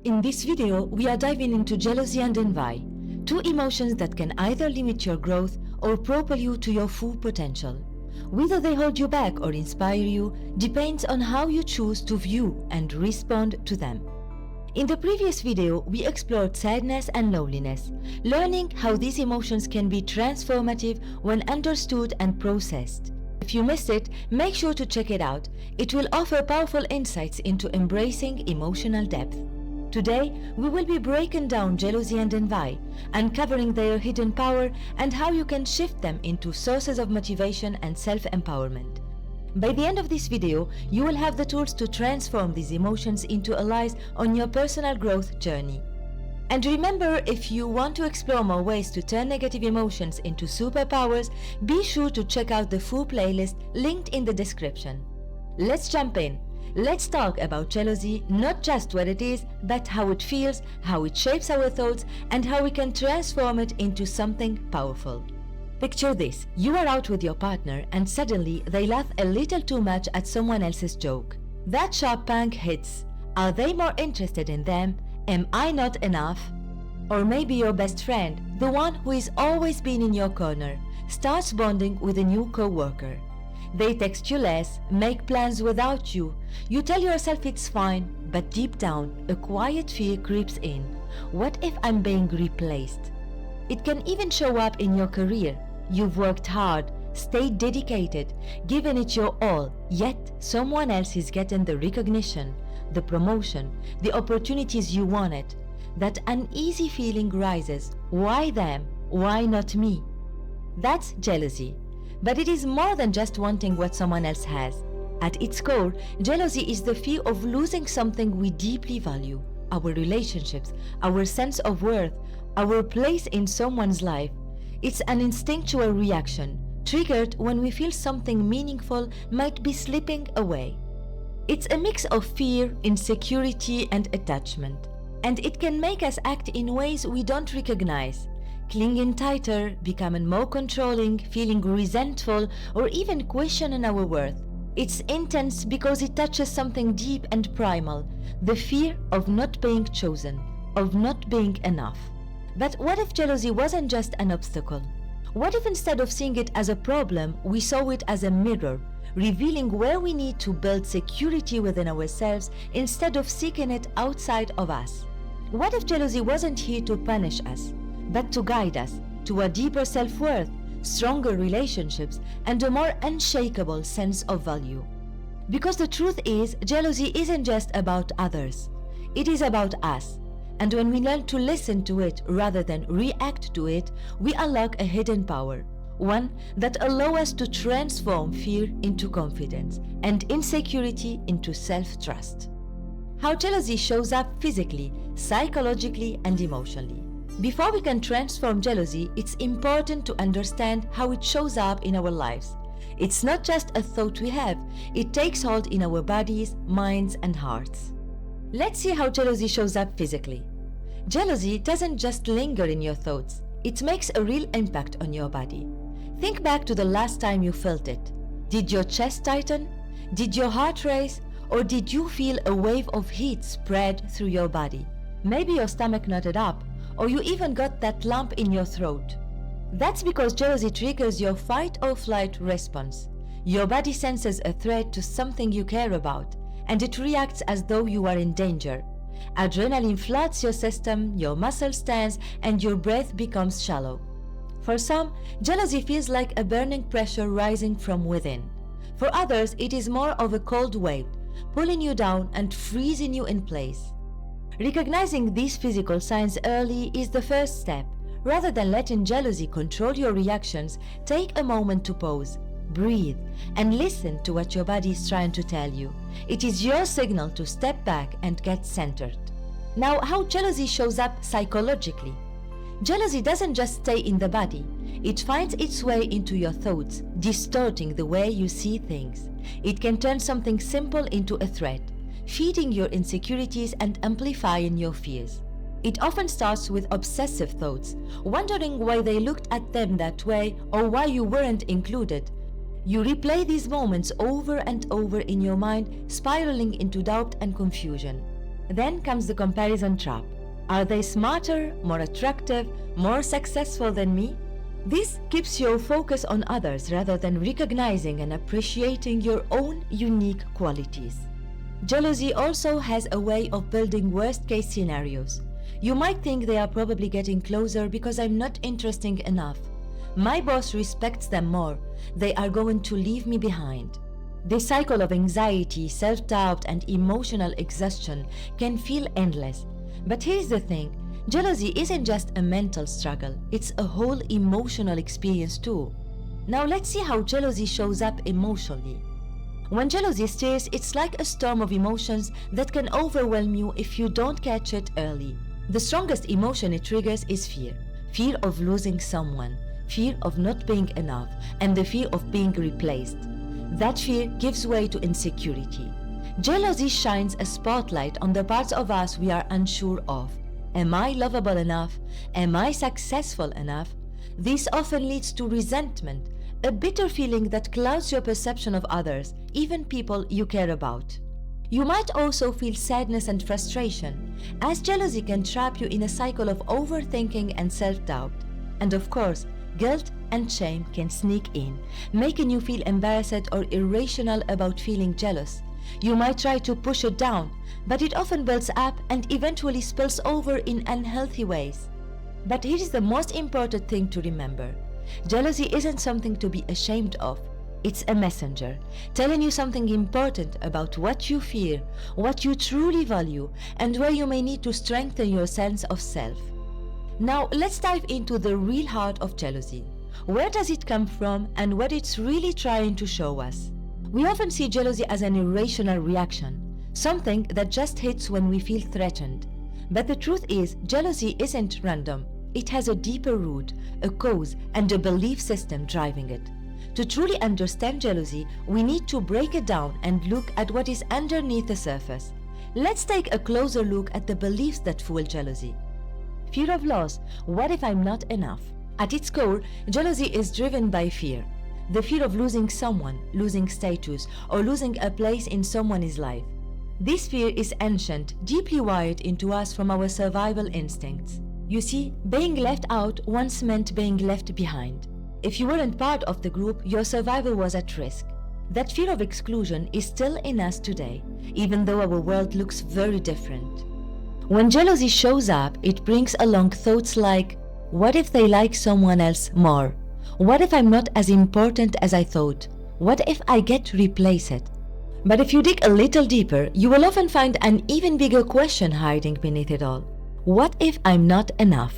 In this video, we are diving into jealousy and envy, two emotions that can either limit your growth or propel you to your full potential. Whether they hold you back or inspire you depends on how you choose to view and respond to them. In the previous video, we explored sadness and loneliness, learning how these emotions can be transformative when understood and processed. If you missed it, make sure to check it out. It will offer powerful insights into embracing emotional depth. Today, we will be breaking down jealousy and envy, uncovering their hidden power and how you can shift them into sources of motivation and self-empowerment. By the end of this video, you will have the tools to transform these emotions into allies on your personal growth journey. And remember, if you want to explore more ways to turn negative emotions into superpowers, be sure to check out the full playlist linked in the description. Let's jump in. Let's talk about jealousy, not just what it is, but how it feels, how it shapes our thoughts, and how we can transform it into something powerful. Picture this: you are out with your partner and suddenly they laugh a little too much at someone else's joke. That sharp pang hits. Are they more interested in them? Am I not enough? Or maybe your best friend, the one who is always been in your corner, starts bonding with a new co-worker. They text you less, make plans without you. You tell yourself it's fine, but deep down, a quiet fear creeps in. What if I'm being replaced? It can even show up in your career. You've worked hard, stayed dedicated, given it your all, yet someone else is getting the recognition, the promotion, the opportunities you wanted. That uneasy feeling rises. Why them? Why not me? That's jealousy. But it is more than just wanting what someone else has. At its core, jealousy is the fear of losing something we deeply value: our relationships, our sense of worth, our place in someone's life. It's an instinctual reaction, triggered when we feel something meaningful might be slipping away. It's a mix of fear, insecurity, and attachment, and it can make us act in ways we don't recognize. Clinging tighter, becoming more controlling, feeling resentful, or even questioning our worth. It's intense because it touches something deep and primal, the fear of not being chosen, of not being enough. But what if jealousy wasn't just an obstacle? What if instead of seeing it as a problem, we saw it as a mirror, revealing where we need to build security within ourselves instead of seeking it outside of us? What if jealousy wasn't here to punish us, but to guide us to a deeper self-worth, stronger relationships, and a more unshakable sense of value? Because the truth is, jealousy isn't just about others. It is about us. And when we learn to listen to it rather than react to it, we unlock a hidden power. One that allows us to transform fear into confidence and insecurity into self-trust. How jealousy shows up physically, psychologically, and emotionally. Before we can transform jealousy, it's important to understand how it shows up in our lives. It's not just a thought we have, it takes hold in our bodies, minds, and hearts. Let's see how jealousy shows up physically. Jealousy doesn't just linger in your thoughts, it makes a real impact on your body. Think back to the last time you felt it. Did your chest tighten? Did your heart race? Or did you feel a wave of heat spread through your body? Maybe your stomach knotted up, or you even got that lump in your throat. That's because jealousy triggers your fight or flight response. Your body senses a threat to something you care about, and it reacts as though you are in danger. Adrenaline floods your system, your muscles tense, and your breath becomes shallow. For some, jealousy feels like a burning pressure rising from within. For others, it is more of a cold wave, pulling you down and freezing you in place. Recognizing these physical signs early is the first step. Rather than letting jealousy control your reactions, take a moment to pause, breathe, and listen to what your body is trying to tell you. It is your signal to step back and get centered. Now, how jealousy shows up psychologically. Jealousy doesn't just stay in the body. It finds its way into your thoughts, distorting the way you see things. It can turn something simple into a threat, feeding your insecurities and amplifying your fears. It often starts with obsessive thoughts, wondering why they looked at them that way or why you weren't included. You replay these moments over and over in your mind, spiraling into doubt and confusion. Then comes the comparison trap. Are they smarter, more attractive, more successful than me? This keeps your focus on others rather than recognizing and appreciating your own unique qualities. Jealousy also has a way of building worst-case scenarios. You might think they are probably getting closer because I'm not interesting enough. My boss respects them more. They are going to leave me behind. This cycle of anxiety, self-doubt, and emotional exhaustion can feel endless. But here's the thing. Jealousy isn't just a mental struggle, it's a whole emotional experience too. Now let's see how jealousy shows up emotionally. When jealousy stirs, it's like a storm of emotions that can overwhelm you if you don't catch it early. The strongest emotion it triggers is fear. Fear of losing someone, fear of not being enough, and the fear of being replaced. That fear gives way to insecurity. Jealousy shines a spotlight on the parts of us we are unsure of. Am I lovable enough? Am I successful enough? This often leads to resentment, a bitter feeling that clouds your perception of others, even people you care about. You might also feel sadness and frustration, as jealousy can trap you in a cycle of overthinking and self-doubt. And of course, guilt and shame can sneak in, making you feel embarrassed or irrational about feeling jealous. You might try to push it down, but it often builds up and eventually spills over in unhealthy ways. But here is the most important thing to remember. Jealousy isn't something to be ashamed of. It's a messenger, telling you something important about what you fear, what you truly value, and where you may need to strengthen your sense of self. Now, let's dive into the real heart of jealousy. Where does it come from and what it's really trying to show us? We often see jealousy as an irrational reaction, something that just hits when we feel threatened. But the truth is, jealousy isn't random. It has a deeper root, a cause, and a belief system driving it. To truly understand jealousy, we need to break it down and look at what is underneath the surface. Let's take a closer look at the beliefs that fuel jealousy. Fear of loss. What if I'm not enough? At its core, jealousy is driven by fear. The fear of losing someone, losing status, or losing a place in someone's life. This fear is ancient, deeply wired into us from our survival instincts. You see, being left out once meant being left behind. If you weren't part of the group, your survival was at risk. That fear of exclusion is still in us today, even though our world looks very different. When jealousy shows up, it brings along thoughts like, what if they like someone else more? What if I'm not as important as I thought? What if I get replaced? But if you dig a little deeper, you will often find an even bigger question hiding beneath it all. What if I'm not enough?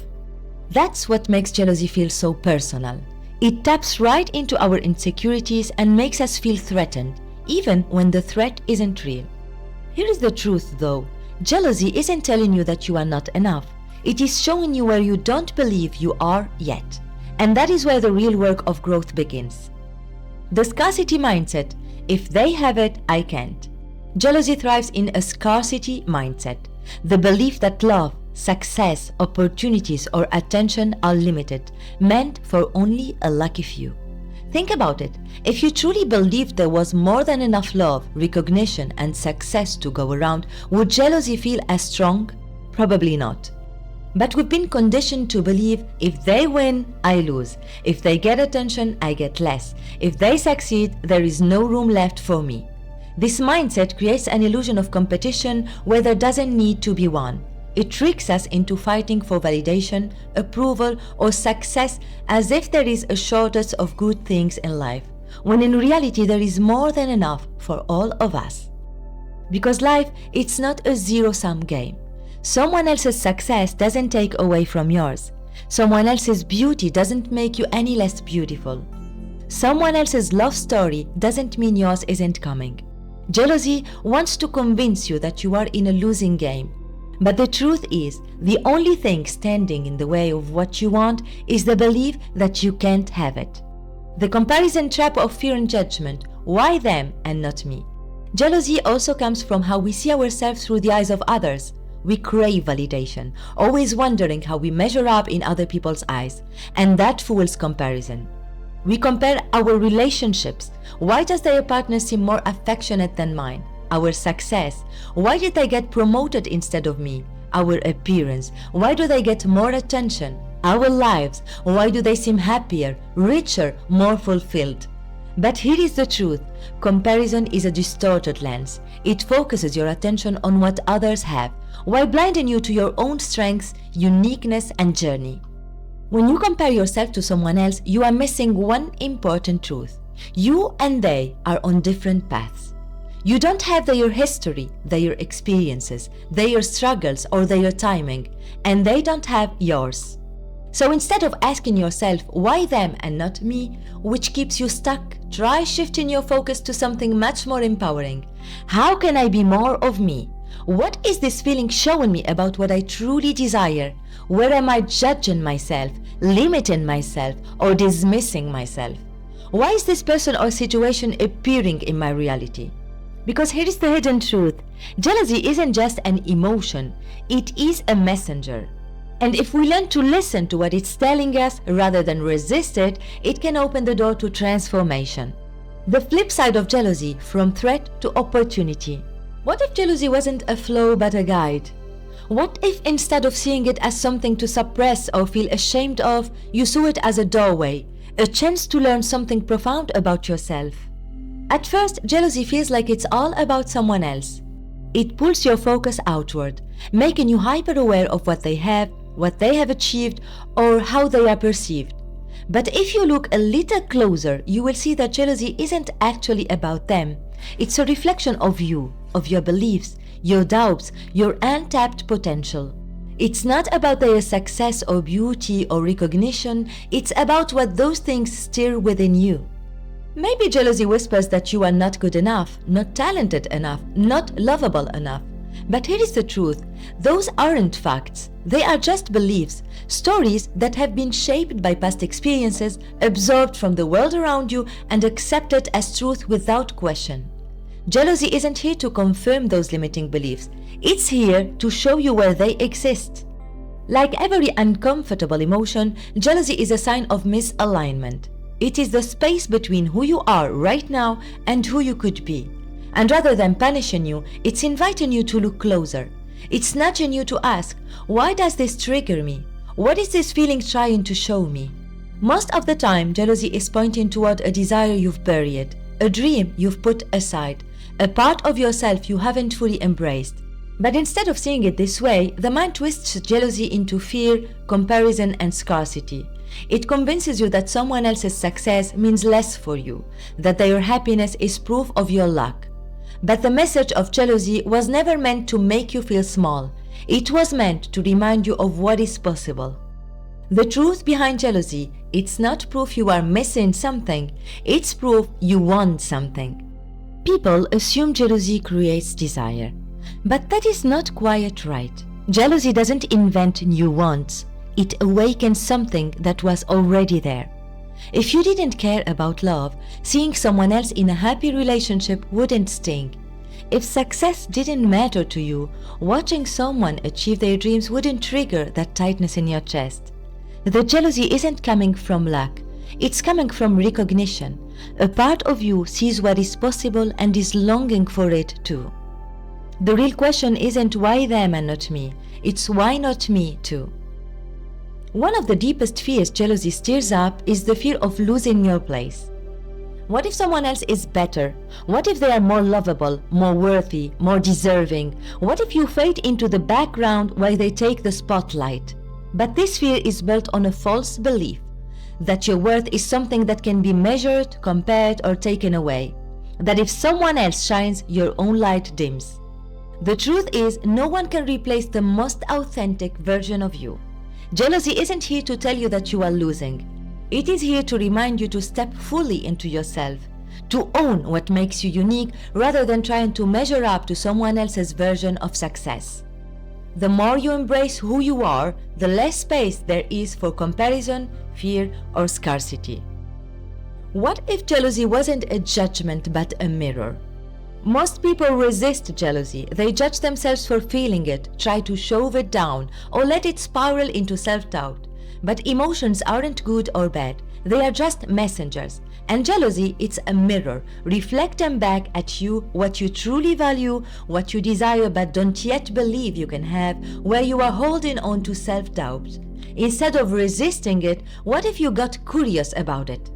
That's what makes jealousy feel so personal. It taps right into our insecurities and makes us feel threatened, even when the threat isn't real. Here is the truth though. Jealousy isn't telling you that you are not enough. It is showing you where you don't believe you are yet. And that is where the real work of growth begins. The scarcity mindset. If they have it, I can't. Jealousy thrives in a scarcity mindset. The belief that love, success, opportunities, or attention are limited, meant for only a lucky few. Think about it. If you truly believed there was more than enough love, recognition, and success to go around, would jealousy feel as strong? Probably not. But we've been conditioned to believe if they win, I lose. If they get attention, I get less. If they succeed, there is no room left for me. This mindset creates an illusion of competition where there doesn't need to be one. It tricks us into fighting for validation, approval, or success as if there is a shortage of good things in life, when in reality there is more than enough for all of us. Because life, it's not a zero-sum game. Someone else's success doesn't take away from yours. Someone else's beauty doesn't make you any less beautiful. Someone else's love story doesn't mean yours isn't coming. Jealousy wants to convince you that you are in a losing game. But the truth is, the only thing standing in the way of what you want is the belief that you can't have it. The comparison trap of fear and judgment. Why them and not me? Jealousy also comes from how we see ourselves through the eyes of others. We crave validation, always wondering how we measure up in other people's eyes, and that fuels comparison. We compare our relationships. Why does their partner seem more affectionate than mine? our success? Why did they get promoted instead of me? Our appearance. Why do they get more attention? Our lives. Why do they seem happier, richer, more fulfilled? But here is the truth. Comparison is a distorted lens. It focuses your attention on what others have, while blinding you to your own strengths, uniqueness, and journey. When you compare yourself to someone else, you are missing one important truth. You and they are on different paths. You don't have their history, their experiences, their struggles, or their timing, and they don't have yours. So instead of asking yourself, why them and not me, which keeps you stuck, try shifting your focus to something much more empowering. How can I be more of me? What is this feeling showing me about what I truly desire? Where am I judging myself, limiting myself, or dismissing myself? Why is this person or situation appearing in my reality? Because here is the hidden truth. Jealousy isn't just an emotion, it is a messenger. And if we learn to listen to what it's telling us rather than resist it, it can open the door to transformation. The flip side of jealousy, from threat to opportunity. What if jealousy wasn't a flaw but a guide? What if instead of seeing it as something to suppress or feel ashamed of, you saw it as a doorway, a chance to learn something profound about yourself? At first, jealousy feels like it's all about someone else. It pulls your focus outward, making you hyper-aware of what they have achieved, or how they are perceived. But if you look a little closer, you will see that jealousy isn't actually about them. It's a reflection of you, of your beliefs, your doubts, your untapped potential. It's not about their success or beauty or recognition, it's about what those things stir within you. Maybe jealousy whispers that you are not good enough, not talented enough, not lovable enough. But here is the truth. Those aren't facts. They are just beliefs, stories that have been shaped by past experiences, absorbed from the world around you, and accepted as truth without question. Jealousy isn't here to confirm those limiting beliefs. It's here to show you where they exist. Like every uncomfortable emotion, jealousy is a sign of misalignment. It is the space between who you are right now and who you could be. And rather than punishing you, it's inviting you to look closer. It's nudging you to ask, why does this trigger me? What is this feeling trying to show me? Most of the time, jealousy is pointing toward a desire you've buried, a dream you've put aside, a part of yourself you haven't fully embraced. But instead of seeing it this way, the mind twists jealousy into fear, comparison, and scarcity. It convinces you that someone else's success means less for you, that their happiness is proof of your luck. But the message of jealousy was never meant to make you feel small. It was meant to remind you of what is possible. The truth behind jealousy, it's not proof you are missing something, it's proof you want something. People assume jealousy creates desire, but that is not quite right. Jealousy doesn't invent new wants. It awakens something that was already there. If you didn't care about love, seeing someone else in a happy relationship wouldn't sting. If success didn't matter to you, watching someone achieve their dreams wouldn't trigger that tightness in your chest. The jealousy isn't coming from lack, it's coming from recognition. A part of you sees what is possible and is longing for it too. The real question isn't why them and not me, it's why not me too. One of the deepest fears jealousy stirs up is the fear of losing your place. What if someone else is better? What if they are more lovable, more worthy, more deserving? What if you fade into the background while they take the spotlight? But this fear is built on a false belief that your worth is something that can be measured, compared, or taken away. That if someone else shines, your own light dims. The truth is, no one can replace the most authentic version of you. Jealousy isn't here to tell you that you are losing. It is here to remind you to step fully into yourself, to own what makes you unique rather than trying to measure up to someone else's version of success. The more you embrace who you are, the less space there is for comparison, fear, or scarcity. What if jealousy wasn't a judgment but a mirror? Most people resist jealousy. They judge themselves for feeling it, try to shove it down, or let it spiral into self-doubt. But emotions aren't good or bad. They are just messengers. And jealousy, it's a mirror, reflecting back at you what you truly value, what you desire but don't yet believe you can have, where you are holding on to self-doubt. Instead of resisting it, what if you got curious about it?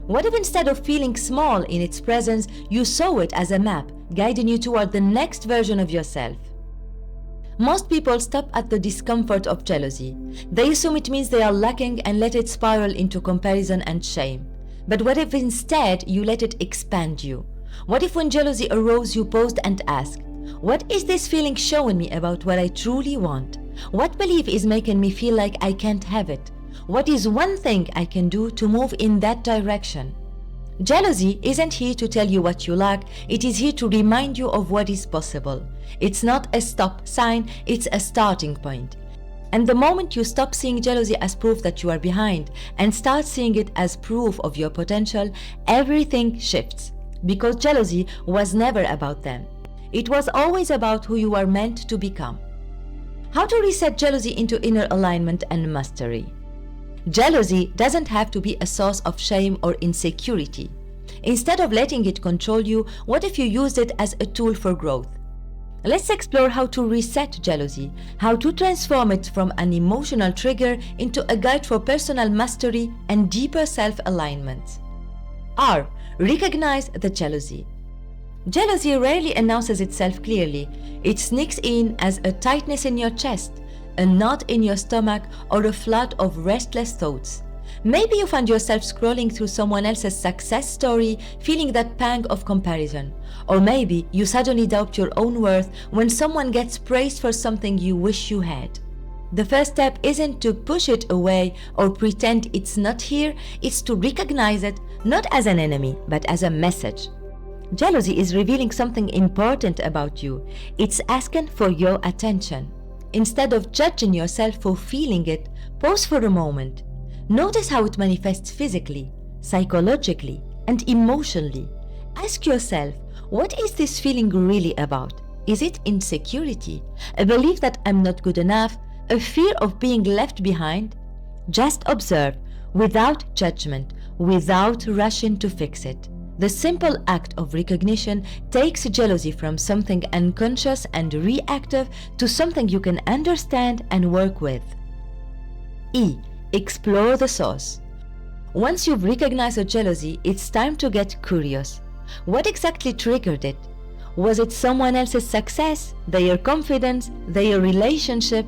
What if instead of feeling small in its presence, you saw it as a map, guiding you toward the next version of yourself? Most people stop at the discomfort of jealousy. They assume it means they are lacking and let it spiral into comparison and shame. But what if instead you let it expand you? What if when jealousy arose you paused and asked, what is this feeling showing me about what I truly want? What belief is making me feel like I can't have it? What is one thing I can do to move in that direction? Jealousy isn't here to tell you what you lack, it is here to remind you of what is possible. It's not a stop sign, it's a starting point. And the moment you stop seeing jealousy as proof that you are behind and start seeing it as proof of your potential, everything shifts. Because jealousy was never about them. It was always about who you are meant to become. How to reset jealousy into inner alignment and mastery? Jealousy doesn't have to be a source of shame or insecurity. Instead of letting it control you, what if you used it as a tool for growth? Let's explore how to reset jealousy, how to transform it from an emotional trigger into a guide for personal mastery and deeper self-alignment. R. Recognize the jealousy. Jealousy rarely announces itself clearly. It sneaks in as a tightness in your chest, a knot in your stomach, or a flood of restless thoughts. Maybe you find yourself scrolling through someone else's success story, feeling that pang of comparison. Or maybe you suddenly doubt your own worth when someone gets praised for something you wish you had. The first step isn't to push it away or pretend it's not here, it's to recognize it, not as an enemy, but as a message. Jealousy is revealing something important about you. It's asking for your attention. Instead of judging yourself for feeling it, pause for a moment. Notice how it manifests physically, psychologically, and emotionally. Ask yourself, what is this feeling really about? Is it insecurity, a belief that I'm not good enough, a fear of being left behind? Just observe, without judgment, without rushing to fix it. The simple act of recognition takes jealousy from something unconscious and reactive to something you can understand and work with. E. Explore the source. Once you've recognized a jealousy, it's time to get curious. What exactly triggered it? Was it someone else's success, their confidence, their relationship?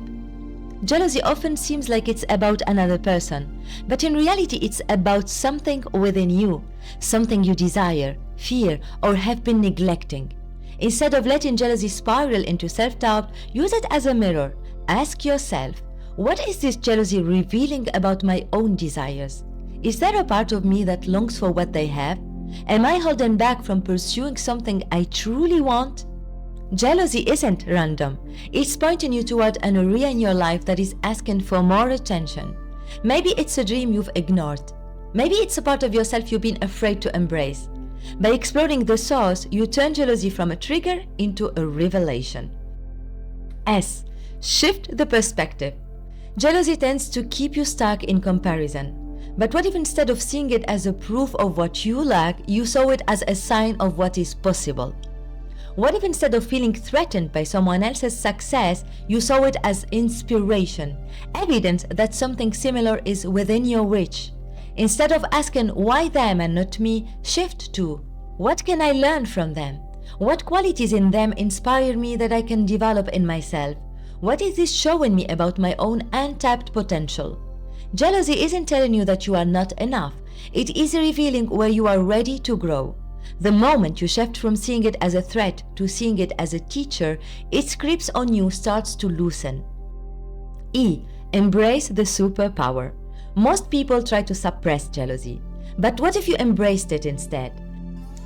Jealousy often seems like it's about another person, but in reality it's about something within you, something you desire, fear, or have been neglecting. Instead of letting jealousy spiral into self-doubt, use it as a mirror. Ask yourself, what is this jealousy revealing about my own desires? Is there a part of me that longs for what they have? Am I holding back from pursuing something I truly want? Jealousy isn't random. It's pointing you toward an area in your life that is asking for more attention. Maybe it's a dream you've ignored. Maybe it's a part of yourself you've been afraid to embrace. By exploring the source, you turn jealousy from a trigger into a revelation. S. Shift the perspective. Jealousy tends to keep you stuck in comparison. But what if instead of seeing it as a proof of what you lack, you saw it as a sign of what is possible? What if instead of feeling threatened by someone else's success, you saw it as inspiration, evidence that something similar is within your reach? Instead of asking, why them and not me, shift to, what can I learn from them? What qualities in them inspire me that I can develop in myself? What is this showing me about my own untapped potential? Jealousy isn't telling you that you are not enough. It is revealing where you are ready to grow. The moment you shift from seeing it as a threat to seeing it as a teacher, its grips on you starts to loosen. E. Embrace the superpower. Most people try to suppress jealousy. But what if you embraced it instead?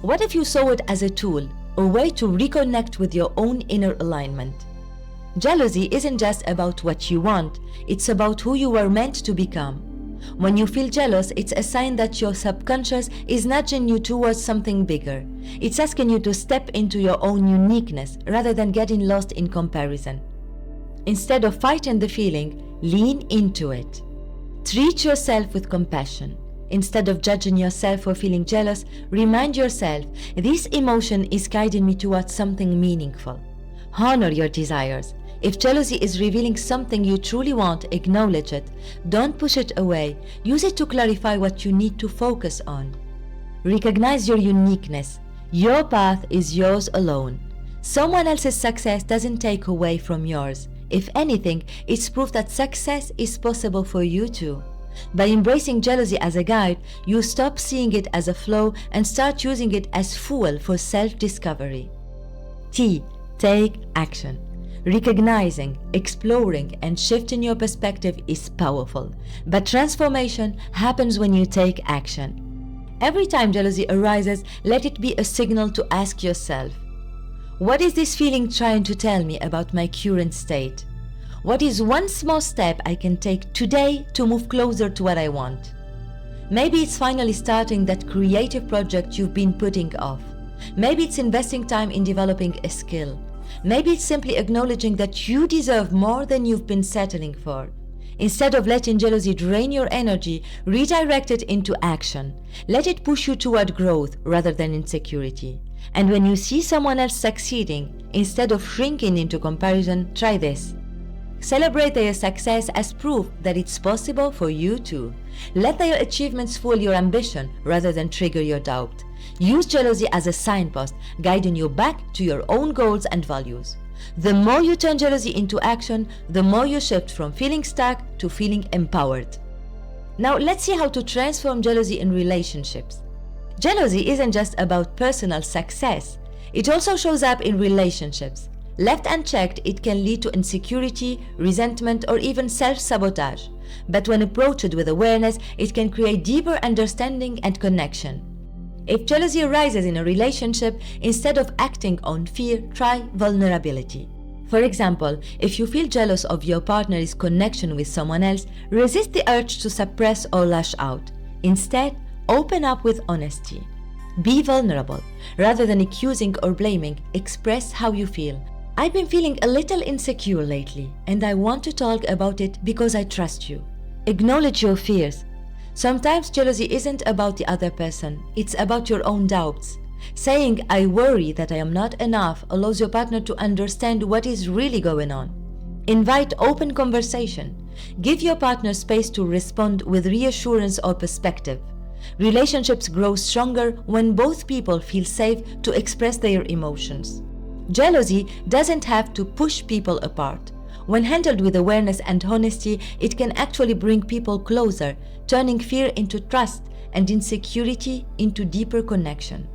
What if you saw it as a tool, a way to reconnect with your own inner alignment? Jealousy isn't just about what you want, it's about who you were meant to become. When you feel jealous, it's a sign that your subconscious is nudging you towards something bigger. It's asking you to step into your own uniqueness rather than getting lost in comparison. Instead of fighting the feeling, lean into it. Treat yourself with compassion. Instead of judging yourself for feeling jealous, remind yourself, this emotion is guiding me towards something meaningful. Honor your desires. If jealousy is revealing something you truly want, acknowledge it. Don't push it away. Use it to clarify what you need to focus on. Recognize your uniqueness. Your path is yours alone. Someone else's success doesn't take away from yours. If anything, it's proof that success is possible for you too. By embracing jealousy as a guide, you stop seeing it as a flaw and start using it as fuel for self-discovery. T. Take action. Recognizing, exploring, and shifting your perspective is powerful, but transformation happens when you take action. Every time jealousy arises, let it be a signal to ask yourself, what is this feeling trying to tell me about my current state? What is one small step I can take today to move closer to what I want? Maybe it's finally starting that creative project you've been putting off. Maybe it's investing time in developing a skill. Maybe it's simply acknowledging that you deserve more than you've been settling for. Instead of letting jealousy drain your energy, redirect it into action. Let it push you toward growth rather than insecurity. And when you see someone else succeeding, instead of shrinking into comparison, try this. Celebrate their success as proof that it's possible for you too. Let their achievements fuel your ambition rather than trigger your doubt. Use jealousy as a signpost, guiding you back to your own goals and values. The more you turn jealousy into action, the more you shift from feeling stuck to feeling empowered. Now let's see how to transform jealousy in relationships. Jealousy isn't just about personal success. It also shows up in relationships. Left unchecked, it can lead to insecurity, resentment, or even self-sabotage. But when approached with awareness, it can create deeper understanding and connection. If jealousy arises in a relationship, instead of acting on fear, try vulnerability. For example, if you feel jealous of your partner's connection with someone else, resist the urge to suppress or lash out. Instead, open up with honesty. Be vulnerable. Rather than accusing or blaming, express how you feel. I've been feeling a little insecure lately, and I want to talk about it because I trust you. Acknowledge your fears. Sometimes jealousy isn't about the other person, it's about your own doubts. Saying, I worry that I am not enough, allows your partner to understand what is really going on. Invite open conversation. Give your partner space to respond with reassurance or perspective. Relationships grow stronger when both people feel safe to express their emotions. Jealousy doesn't have to push people apart. When handled with awareness and honesty, it can actually bring people closer, turning fear into trust and insecurity into deeper connection.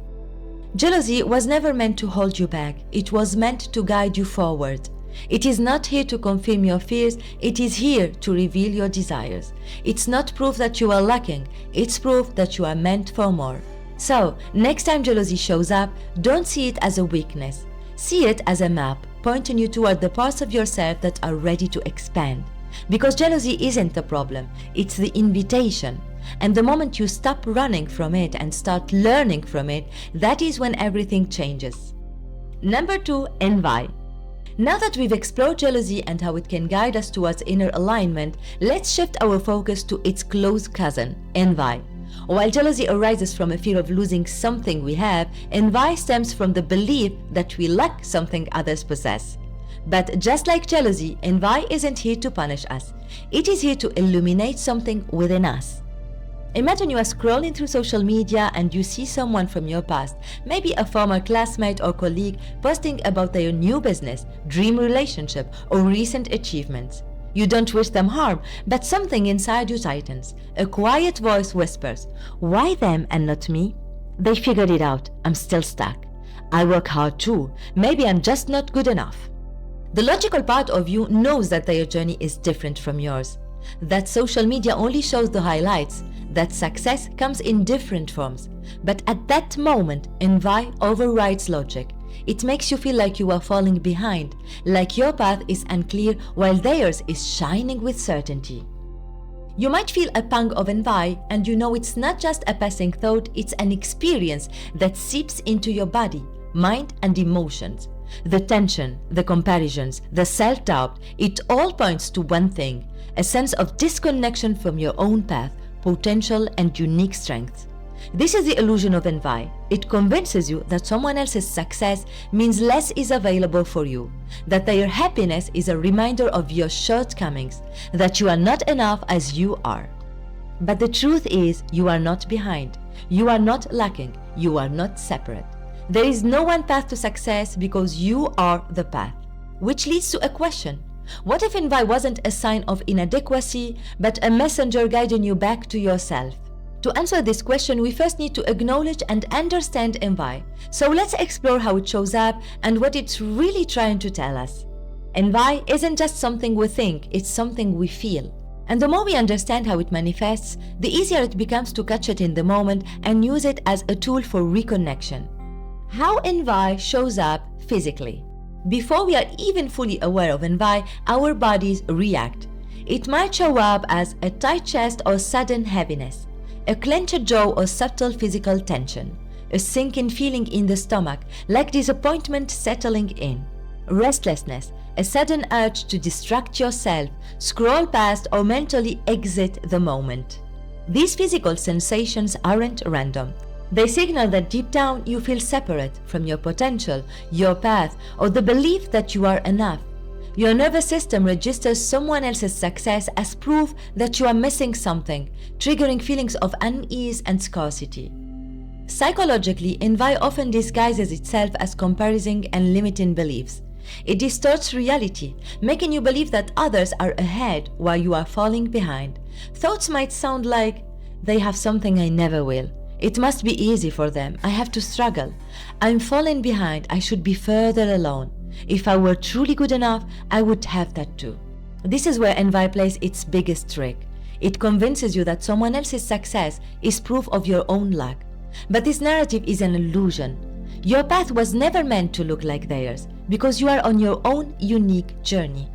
Jealousy was never meant to hold you back. It was meant to guide you forward. It is not here to confirm your fears, it is here to reveal your desires. It's not proof that you are lacking, it's proof that you are meant for more. So, next time jealousy shows up, don't see it as a weakness. See it as a map, pointing you toward the parts of yourself that are ready to expand. Because jealousy isn't the problem, it's the invitation. And the moment you stop running from it and start learning from it, that is when everything changes. Number 2, envy. Now that we've explored jealousy and how it can guide us towards inner alignment, let's shift our focus to its close cousin, envy. While jealousy arises from a fear of losing something we have, envy stems from the belief that we lack something others possess. But just like jealousy, envy isn't here to punish us. It is here to illuminate something within us. Imagine you are scrolling through social media and you see someone from your past, maybe a former classmate or colleague, posting about their new business, dream relationship, or recent achievements. You don't wish them harm, but something inside you tightens. A quiet voice whispers, "Why them and not me? They figured it out. I'm still stuck. I work hard too. Maybe I'm just not good enough." The logical part of you knows that their journey is different from yours. That social media only shows the highlights. That success comes in different forms. But at that moment, envy overrides logic. It makes you feel like you are falling behind, like your path is unclear while theirs is shining with certainty. You might feel a pang of envy, and you know it's not just a passing thought, it's an experience that seeps into your body, mind, and emotions. The tension, the comparisons, the self-doubt, it all points to one thing, a sense of disconnection from your own path, potential, and unique strengths. This is the illusion of envy. It convinces you that someone else's success means less is available for you, that their happiness is a reminder of your shortcomings, that you are not enough as you are. But the truth is, you are not behind, you are not lacking, you are not separate. There is no one path to success because you are the path. Which leads to a question. What if envy wasn't a sign of inadequacy, but a messenger guiding you back to yourself? To answer this question, we first need to acknowledge and understand envy. So let's explore how it shows up and what it's really trying to tell us. Envy isn't just something we think, it's something we feel. And the more we understand how it manifests, the easier it becomes to catch it in the moment and use it as a tool for reconnection. How envy shows up physically. Before we are even fully aware of envy, our bodies react. It might show up as a tight chest or sudden heaviness, a clenched jaw or subtle physical tension, a sinking feeling in the stomach, like disappointment settling in, restlessness, a sudden urge to distract yourself, scroll past or mentally exit the moment. These physical sensations aren't random. They signal that deep down you feel separate from your potential, your path, or the belief that you are enough. Your nervous system registers someone else's success as proof that you are missing something, triggering feelings of unease and scarcity. Psychologically, envy often disguises itself as comparison and limiting beliefs. It distorts reality, making you believe that others are ahead while you are falling behind. Thoughts might sound like, "They have something I never will. It must be easy for them. I have to struggle. I'm falling behind. I should be further along. If I were truly good enough, I would have that too." This is where envy plays its biggest trick. It convinces you that someone else's success is proof of your own lack. But this narrative is an illusion. Your path was never meant to look like theirs because you are on your own unique journey.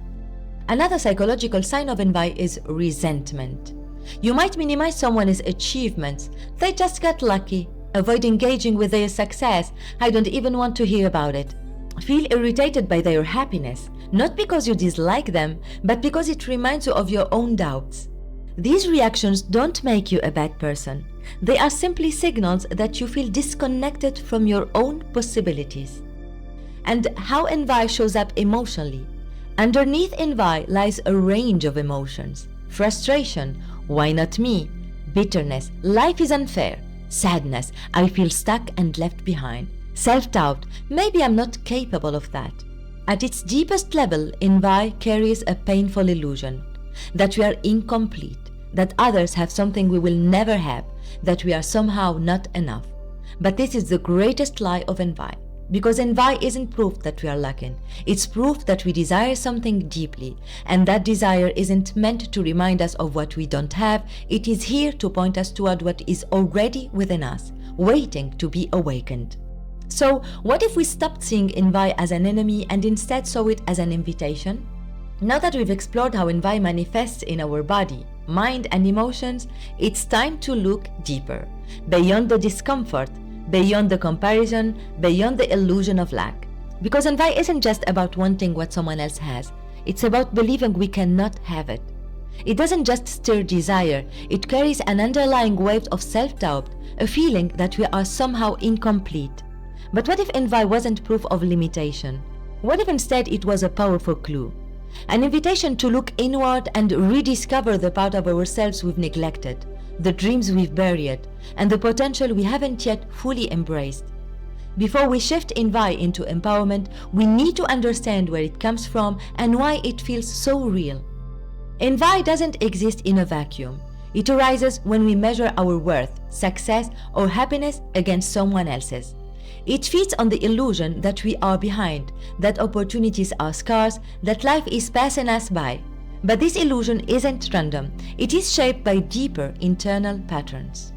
Another psychological sign of envy is resentment. You might minimize someone's achievements. "They just got lucky." Avoid engaging with their success. "I don't even want to hear about it." Feel irritated by their happiness, not because you dislike them, but because it reminds you of your own doubts. These reactions don't make you a bad person. They are simply signals that you feel disconnected from your own possibilities. And how envy shows up emotionally. Underneath envy lies a range of emotions. Frustration, "Why not me?" Bitterness, "Life is unfair." Sadness, "I feel stuck and left behind." Self-doubt, "Maybe I'm not capable of that." At its deepest level, envy carries a painful illusion that we are incomplete, that others have something we will never have, that we are somehow not enough. But this is the greatest lie of envy, because envy isn't proof that we are lacking. It's proof that we desire something deeply, and that desire isn't meant to remind us of what we don't have. It is here to point us toward what is already within us, waiting to be awakened. So, what if we stopped seeing envy as an enemy and instead saw it as an invitation? Now that we've explored how envy manifests in our body, mind, and emotions, it's time to look deeper, beyond the discomfort, beyond the comparison, beyond the illusion of lack. Because envy isn't just about wanting what someone else has, it's about believing we cannot have it. It doesn't just stir desire, it carries an underlying wave of self-doubt, a feeling that we are somehow incomplete. But what if envy wasn't proof of limitation? What if instead it was a powerful clue? An invitation to look inward and rediscover the part of ourselves we've neglected, the dreams we've buried, and the potential we haven't yet fully embraced. Before we shift envy into empowerment, we need to understand where it comes from and why it feels so real. Envy doesn't exist in a vacuum. It arises when we measure our worth, success, or happiness against someone else's. It feeds on the illusion that we are behind, that opportunities are scarce, that life is passing us by. But this illusion isn't random. It is shaped by deeper internal patterns.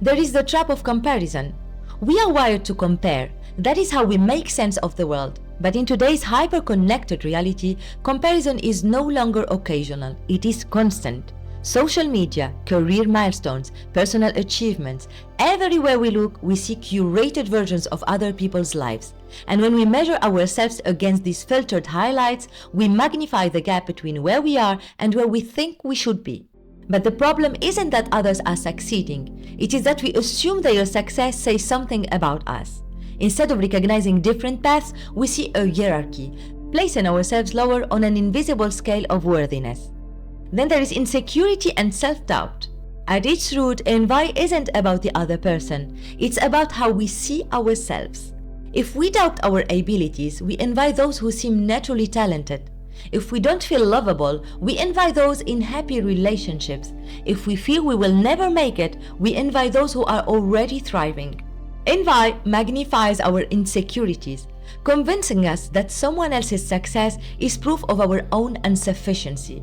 There is the trap of comparison. We are wired to compare. That is how we make sense of the world. But in today's hyper-connected reality, comparison is no longer occasional. It is constant. Social media, career milestones, personal achievements, everywhere we look, we see curated versions of other people's lives. And when we measure ourselves against these filtered highlights, we magnify the gap between where we are and where we think we should be. But the problem isn't that others are succeeding. It is that we assume their success says something about us. Instead of recognizing different paths, we see a hierarchy, placing ourselves lower on an invisible scale of worthiness. Then there is insecurity and self-doubt. At its root, envy isn't about the other person. It's about how we see ourselves. If we doubt our abilities, we envy those who seem naturally talented. If we don't feel lovable, we envy those in happy relationships. If we feel we will never make it, we envy those who are already thriving. Envy magnifies our insecurities, convincing us that someone else's success is proof of our own insufficiency.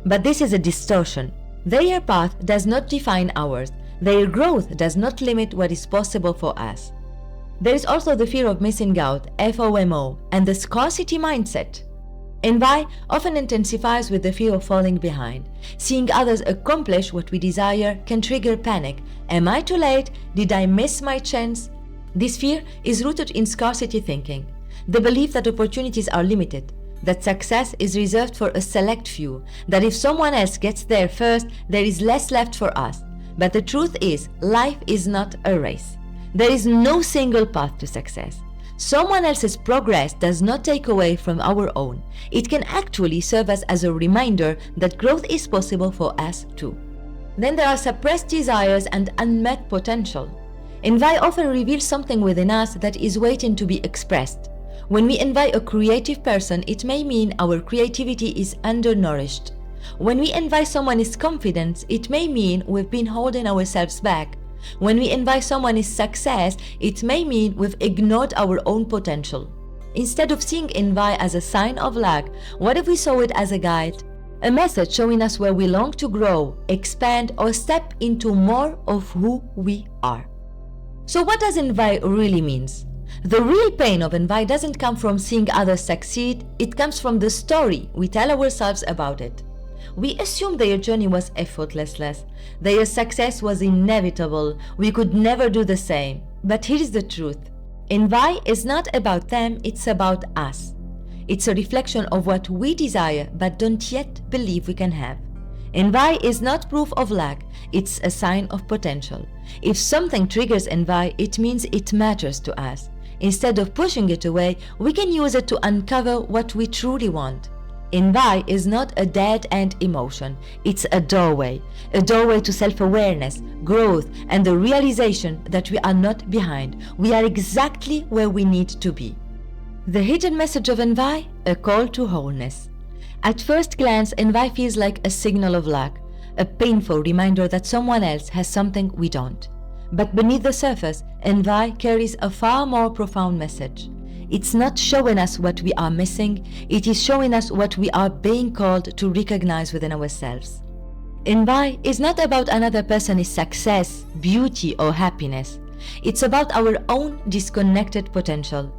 But this is a distortion. Their path does not define ours. Their growth does not limit what is possible for us. There is also the fear of missing out, FOMO, and the scarcity mindset. Envy often intensifies with the fear of falling behind. Seeing others accomplish what we desire can trigger panic. Am I too late? Did I miss my chance? This fear is rooted in scarcity thinking, the belief that opportunities are limited, that success is reserved for a select few, that if someone else gets there first, there is less left for us. But the truth is, life is not a race. There is no single path to success. Someone else's progress does not take away from our own. It can actually serve us as a reminder that growth is possible for us too. Then there are suppressed desires and unmet potential. Envy often reveals something within us that is waiting to be expressed. When we envy a creative person, it may mean our creativity is undernourished. When we envy someone's confidence, it may mean we've been holding ourselves back. When we envy someone's success, it may mean we've ignored our own potential. Instead of seeing envy as a sign of lack, what if we saw it as a guide? A message showing us where we long to grow, expand, or step into more of who we are. So what does envy really mean? The real pain of envy doesn't come from seeing others succeed, it comes from the story we tell ourselves about it. We assume their journey was effortless, their success was inevitable, we could never do the same. But here's the truth. Envy is not about them, it's about us. It's a reflection of what we desire but don't yet believe we can have. Envy is not proof of lack, it's a sign of potential. If something triggers envy, it means it matters to us. Instead of pushing it away, we can use it to uncover what we truly want. Envy is not a dead-end emotion, it's a doorway to self-awareness, growth, and the realization that we are not behind. We are exactly where we need to be. The hidden message of envy? A call to wholeness. At first glance, envy feels like a signal of lack, a painful reminder that someone else has something we don't. But beneath the surface, envy carries a far more profound message. It's not showing us what we are missing, it is showing us what we are being called to recognize within ourselves. Envy is not about another person's success, beauty, or happiness. It's about our own disconnected potential.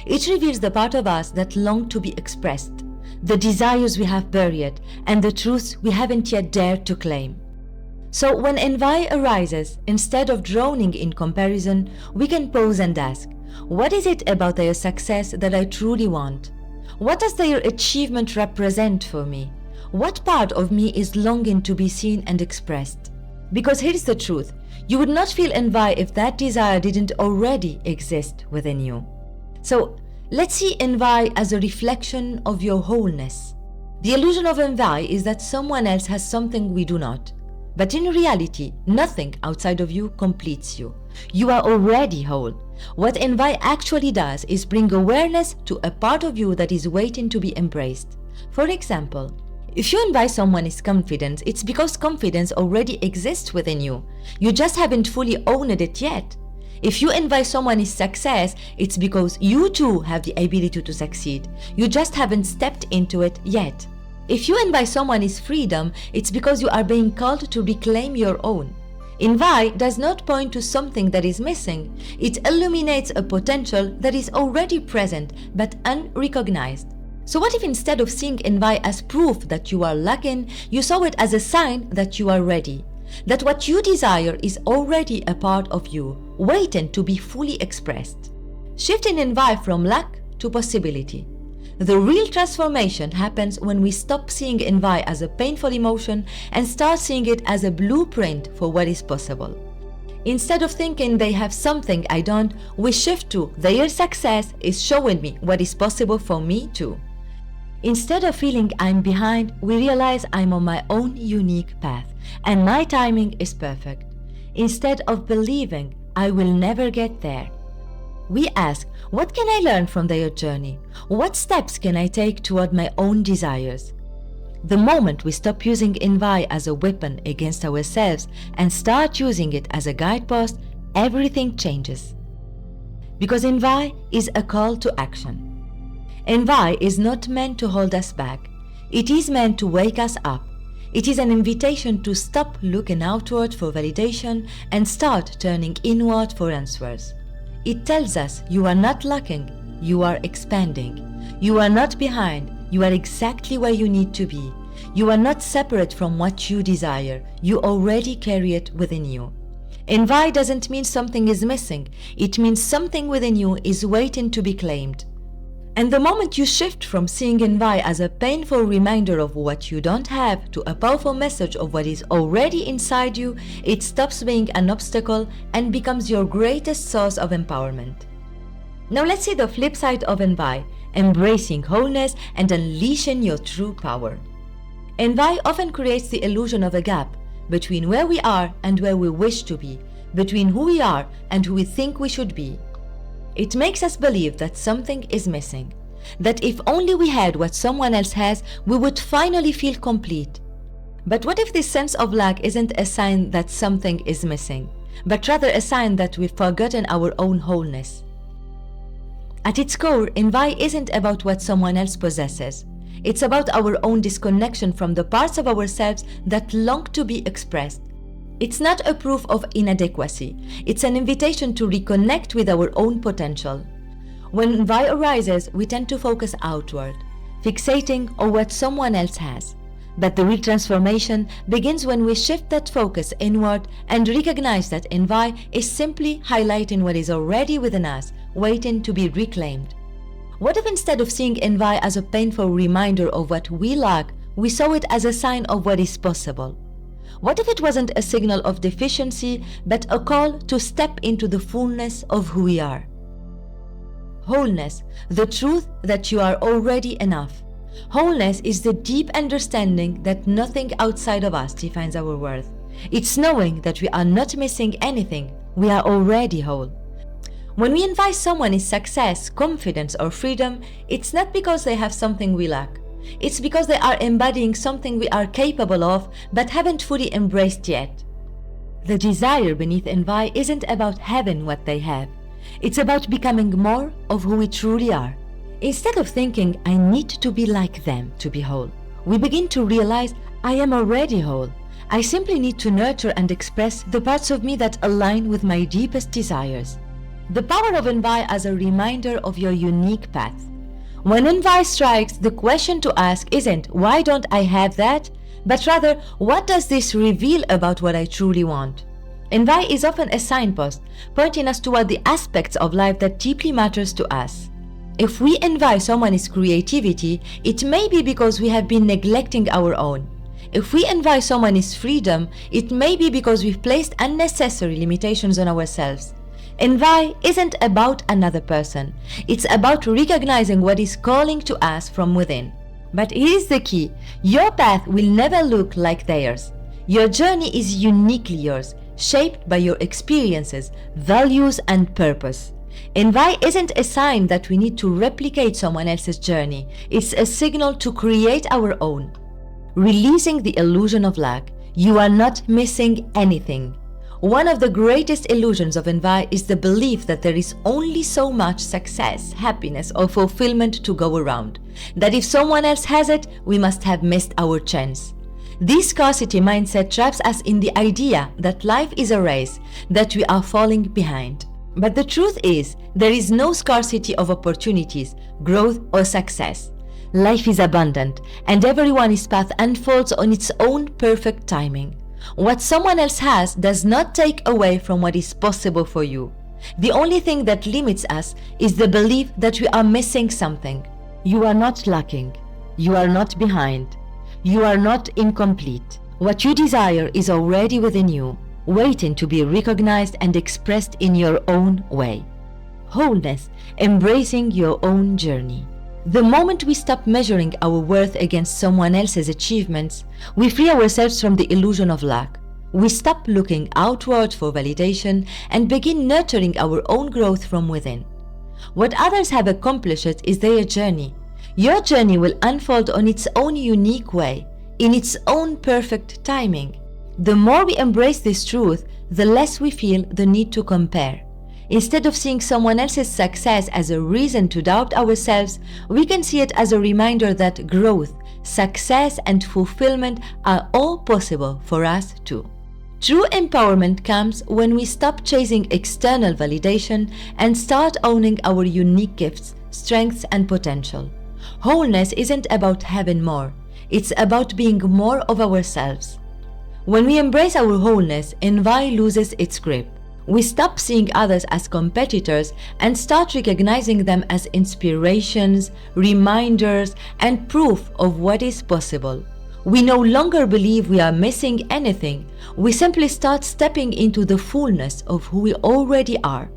It reveals the part of us that long to be expressed, the desires we have buried, and the truths we haven't yet dared to claim. So when envy arises, instead of drowning in comparison, we can pause and ask, what is it about their success that I truly want? What does their achievement represent for me? What part of me is longing to be seen and expressed? Because here's the truth, you would not feel envy if that desire didn't already exist within you. So let's see envy as a reflection of your wholeness. The illusion of envy is that someone else has something we do not. But in reality, nothing outside of you completes you. You are already whole. What envy actually does is bring awareness to a part of you that is waiting to be embraced. For example, if you envy someone's confidence, it's because confidence already exists within you. You just haven't fully owned it yet. If you envy someone's success, it's because you too have the ability to succeed. You just haven't stepped into it yet. If you envy someone's freedom, it's because you are being called to reclaim your own. Envy does not point to something that is missing. It illuminates a potential that is already present but unrecognized. So what if instead of seeing envy as proof that you are lacking, you saw it as a sign that you are ready? That what you desire is already a part of you, waiting to be fully expressed. Shifting envy from lack to possibility. The real transformation happens when we stop seeing envy as a painful emotion and start seeing it as a blueprint for what is possible. Instead of thinking they have something I don't, we shift to their success is showing me what is possible for me too. Instead of feeling I'm behind, we realize I'm on my own unique path and my timing is perfect. Instead of believing I will never get there, we ask, what can I learn from their journey? What steps can I take toward my own desires? The moment we stop using envy as a weapon against ourselves and start using it as a guidepost, everything changes. Because envy is a call to action. Envy is not meant to hold us back. It is meant to wake us up. It is an invitation to stop looking outward for validation and start turning inward for answers. It tells us you are not lacking, you are expanding. You are not behind, you are exactly where you need to be. You are not separate from what you desire, you already carry it within you. Envy doesn't mean something is missing, it means something within you is waiting to be claimed. And the moment you shift from seeing envy as a painful reminder of what you don't have to a powerful message of what is already inside you, it stops being an obstacle and becomes your greatest source of empowerment. Now let's see the flip side of envy, embracing wholeness and unleashing your true power. Envy often creates the illusion of a gap between where we are and where we wish to be, between who we are and who we think we should be. It makes us believe that something is missing, that if only we had what someone else has, we would finally feel complete. But what if this sense of lack isn't a sign that something is missing, but rather a sign that we've forgotten our own wholeness? At its core, envy isn't about what someone else possesses. It's about our own disconnection from the parts of ourselves that long to be expressed. It's not a proof of inadequacy. It's an invitation to reconnect with our own potential. When envy arises, we tend to focus outward, fixating on what someone else has. But the real transformation begins when we shift that focus inward and recognize that envy is simply highlighting what is already within us, waiting to be reclaimed. What if instead of seeing envy as a painful reminder of what we lack, we saw it as a sign of what is possible? What if it wasn't a signal of deficiency, but a call to step into the fullness of who we are? Wholeness, the truth that you are already enough. Wholeness is the deep understanding that nothing outside of us defines our worth. It's knowing that we are not missing anything, we are already whole. When we envy someone's success, confidence, or freedom, it's not because they have something we lack. It's because they are embodying something we are capable of but haven't fully embraced yet. The desire beneath envy isn't about having what they have. It's about becoming more of who we truly are. Instead of thinking, I need to be like them to be whole, we begin to realize, I am already whole. I simply need to nurture and express the parts of me that align with my deepest desires. The power of envy as a reminder of your unique path. When envy strikes, the question to ask isn't, why don't I have that? But rather, what does this reveal about what I truly want? Envy is often a signpost, pointing us toward the aspects of life that deeply matters to us. If we envy someone's creativity, it may be because we have been neglecting our own. If we envy someone's freedom, it may be because we've placed unnecessary limitations on ourselves. Envy isn't about another person. It's about recognizing what is calling to us from within. But here's the key. Your path will never look like theirs. Your journey is uniquely yours, shaped by your experiences, values, and purpose. Envy isn't a sign that we need to replicate someone else's journey. It's a signal to create our own. Releasing the illusion of lack. You are not missing anything. One of the greatest illusions of envy is the belief that there is only so much success, happiness, or fulfillment to go around, that if someone else has it, we must have missed our chance. This scarcity mindset traps us in the idea that life is a race, that we are falling behind. But the truth is, there is no scarcity of opportunities, growth, or success. Life is abundant, and everyone's path unfolds on its own perfect timing. What someone else has does not take away from what is possible for you. The only thing that limits us is the belief that we are missing something. You are not lacking. You are not behind. You are not incomplete. What you desire is already within you, waiting to be recognized and expressed in your own way. Wholeness, embracing your own journey. The moment we stop measuring our worth against someone else's achievements, we free ourselves from the illusion of lack. We stop looking outward for validation and begin nurturing our own growth from within. What others have accomplished is their journey. Your journey will unfold on its own unique way, in its own perfect timing. The more we embrace this truth, the less we feel the need to compare. Instead of seeing someone else's success as a reason to doubt ourselves, we can see it as a reminder that growth, success, and fulfillment are all possible for us too. True empowerment comes when we stop chasing external validation and start owning our unique gifts, strengths, and potential. Wholeness isn't about having more, it's about being more of ourselves. When we embrace our wholeness, envy loses its grip. We stop seeing others as competitors and start recognizing them as inspirations, reminders, and proof of what is possible. We no longer believe we are missing anything. We simply start stepping into the fullness of who we already are.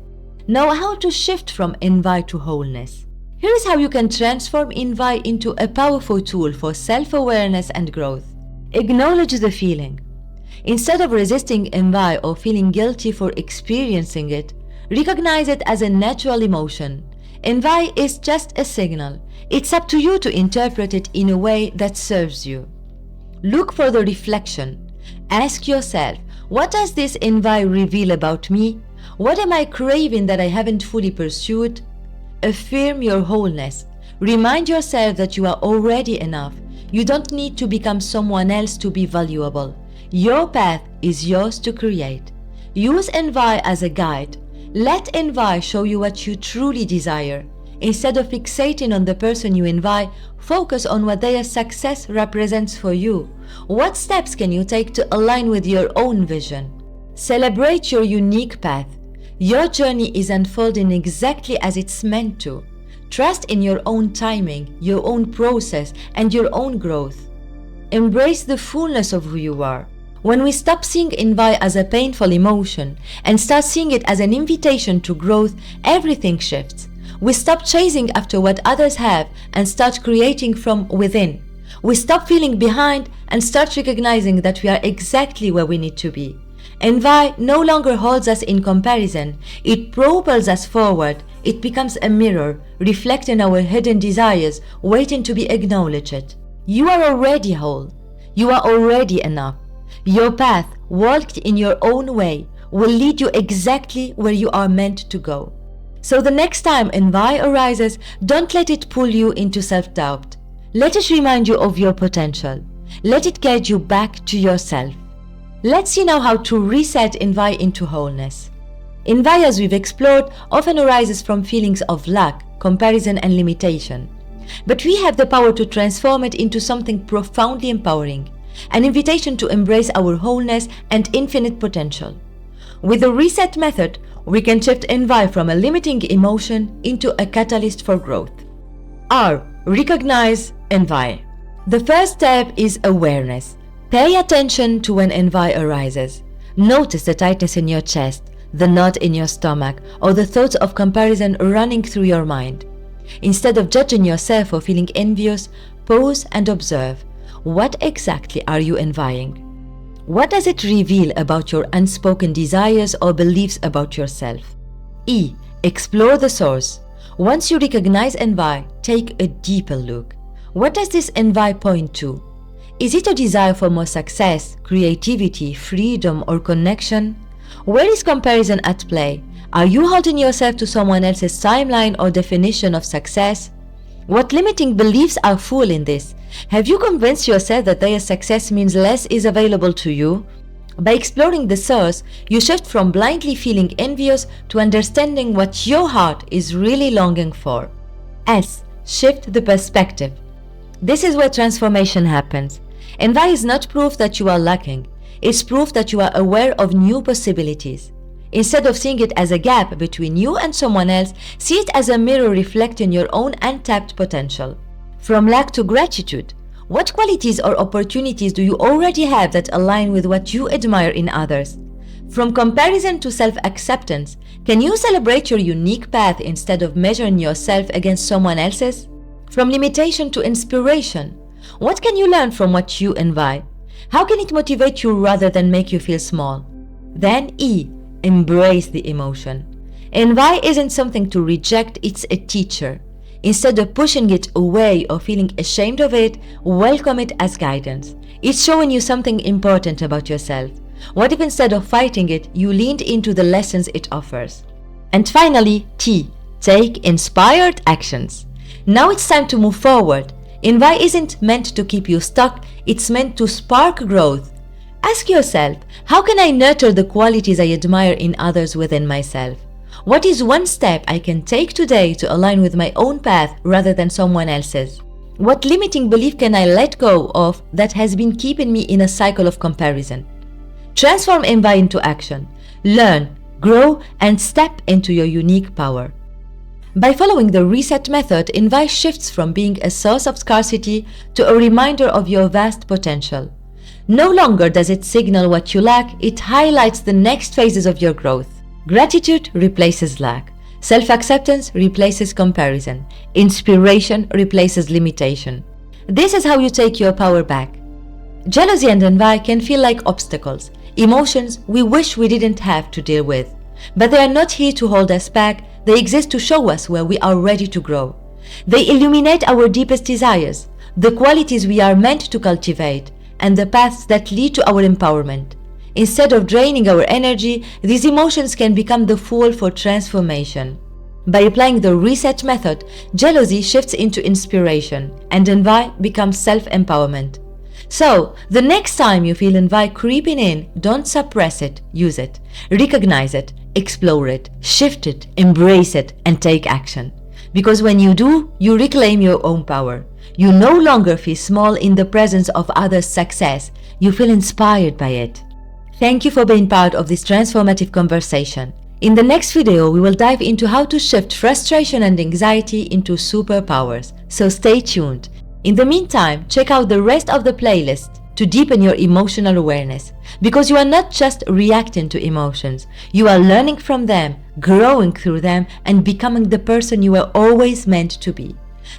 Now, how to shift from envy to wholeness? Here is how you can transform envy into a powerful tool for self-awareness and growth. Acknowledge the feeling. Instead of resisting envy or feeling guilty for experiencing it, recognize it as a natural emotion. Envy is just a signal. It's up to you to interpret it in a way that serves you. Look for the reflection. Ask yourself, what does this envy reveal about me? What am I craving that I haven't fully pursued? Affirm your wholeness. Remind yourself that you are already enough. You don't need to become someone else to be valuable. Your path is yours to create. Use envy as a guide. Let envy show you what you truly desire. Instead of fixating on the person you envy, focus on what their success represents for you. What steps can you take to align with your own vision? Celebrate your unique path. Your journey is unfolding exactly as it's meant to. Trust in your own timing, your own process, and your own growth. Embrace the fullness of who you are. When we stop seeing envy as a painful emotion and start seeing it as an invitation to growth, everything shifts. We stop chasing after what others have and start creating from within. We stop feeling behind and start recognizing that we are exactly where we need to be. Envy no longer holds us in comparison. It propels us forward. It becomes a mirror, reflecting our hidden desires, waiting to be acknowledged. You are already whole. You are already enough. Your path, walked in your own way, will lead you exactly where you are meant to go. So the next time envy arises, don't let it pull you into self-doubt. Let it remind you of your potential. Let it guide you back to yourself. Let's see now how to reset envy into wholeness. Envy, as we've explored, often arises from feelings of lack, comparison, and limitation. But we have the power to transform it into something profoundly empowering, an invitation to embrace our wholeness and infinite potential. With the reset method, we can shift envy from a limiting emotion into a catalyst for growth. R. Recognize envy. The first step is awareness. Pay attention to when envy arises. Notice the tightness in your chest, the knot in your stomach, or the thoughts of comparison running through your mind. Instead of judging yourself for feeling envious, pause and observe. What exactly are you envying? What does it reveal about your unspoken desires or beliefs about yourself? E. Explore the source. Once you recognize envy, take a deeper look. What does this envy point to? Is it a desire for more success, creativity, freedom, or connection? Where is comparison at play? Are you holding yourself to someone else's timeline or definition of success? What limiting beliefs are fueling this? Have you convinced yourself that their success means less is available to you? By exploring the source, you shift from blindly feeling envious to understanding what your heart is really longing for. S. Shift the perspective. This is where transformation happens. Envy is not proof that you are lacking. It's proof that you are aware of new possibilities. Instead of seeing it as a gap between you and someone else, see it as a mirror reflecting your own untapped potential. From lack to gratitude, what qualities or opportunities do you already have that align with what you admire in others? From comparison to self-acceptance, can you celebrate your unique path instead of measuring yourself against someone else's? From limitation to inspiration, what can you learn from what you envy? How can it motivate you rather than make you feel small? Then E, embrace the emotion. Envy isn't something to reject, it's a teacher. Instead of pushing it away or feeling ashamed of it, welcome it as guidance. It's showing you something important about yourself. What if instead of fighting it, you leaned into the lessons it offers? And finally, T, take inspired actions. Now it's time to move forward. Envy isn't meant to keep you stuck, it's meant to spark growth. Ask yourself, how can I nurture the qualities I admire in others within myself? What is one step I can take today to align with my own path rather than someone else's? What limiting belief can I let go of that has been keeping me in a cycle of comparison? Transform envy into action. Learn, grow, and step into your unique power. By following the reset method, envy shifts from being a source of scarcity to a reminder of your vast potential. No longer does it signal what you lack, it highlights the next phases of your growth. Gratitude replaces lack. Self-acceptance replaces comparison. Inspiration replaces limitation. This is how you take your power back. Jealousy and envy can feel like obstacles, emotions we wish we didn't have to deal with. But they are not here to hold us back, they exist to show us where we are ready to grow. They illuminate our deepest desires, the qualities we are meant to cultivate, and the paths that lead to our empowerment. Instead of draining our energy, these emotions can become the fuel for transformation. By applying the reset method, jealousy shifts into inspiration, and envy becomes self-empowerment. So, the next time you feel envy creeping in, don't suppress it, use it. Recognize it, explore it, shift it, embrace it, and take action. Because when you do, you reclaim your own power. You no longer feel small in the presence of others' success, you feel inspired by it. Thank you for being part of this transformative conversation. In the next video, we will dive into how to shift frustration and anxiety into superpowers, so stay tuned. In the meantime, check out the rest of the playlist to deepen your emotional awareness, because you are not just reacting to emotions, you are learning from them, growing through them, and becoming the person you were always meant to be.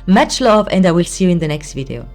Much love, and I will see you in the next video.